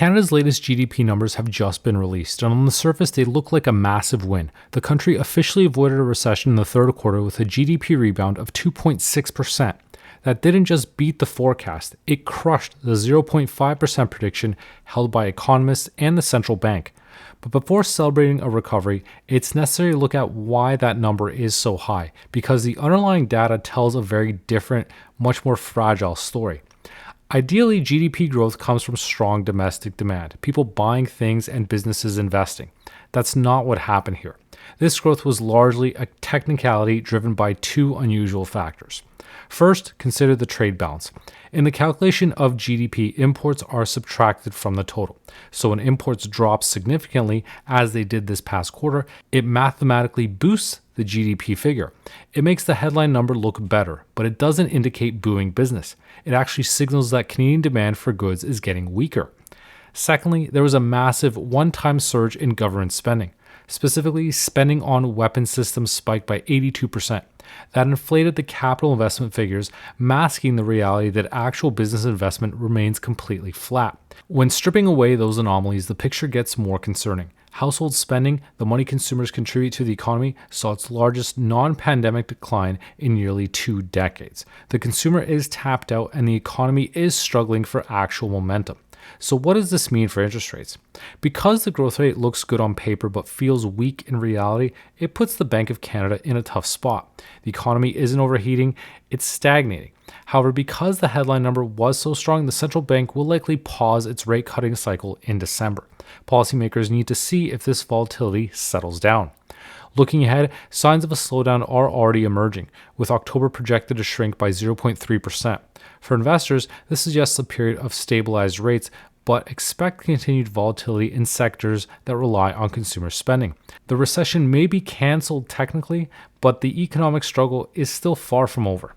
Canada's latest GDP numbers have just been released, and on the surface, they look like a massive win. The country officially avoided a recession in the third quarter with a GDP rebound of 2.6%. That didn't just beat the forecast, it crushed the 0.5% prediction held by economists and the central bank. But before celebrating a recovery, it's necessary to look at why that number is so high, because the underlying data tells a very different, much more fragile story. Ideally, GDP growth comes from strong domestic demand, people buying things and businesses investing. That's not what happened here. This growth was largely a technicality driven by two unusual factors. First, consider the trade balance. In the calculation of GDP, imports are subtracted from the total. So when imports drop significantly, as they did this past quarter, it mathematically boosts the GDP figure. It makes the headline number look better, but it doesn't indicate booming business. It actually signals that Canadian demand for goods is getting weaker. Secondly, there was a massive one-time surge in government spending. Specifically, spending on weapon systems spiked by 82%. That inflated the capital investment figures, masking the reality that actual business investment remains completely flat. When stripping away those anomalies, the picture gets more concerning. Household spending, the money consumers contribute to the economy, saw its largest non-pandemic decline in nearly 2 decades. The consumer is tapped out and the economy is struggling for actual momentum. So what does this mean for interest rates? Because the growth rate looks good on paper but feels weak in reality, it puts the Bank of Canada in a tough spot. The economy isn't overheating, it's stagnating. However, because the headline number was so strong, the central bank will likely pause its rate cutting cycle in December. Policymakers need to see if this volatility settles down. Looking ahead, signs of a slowdown are already emerging, with October projected to shrink by 0.3%. For investors, this suggests a period of stabilized rates, but expect continued volatility in sectors that rely on consumer spending. The recession may be canceled technically, but the economic struggle is still far from over.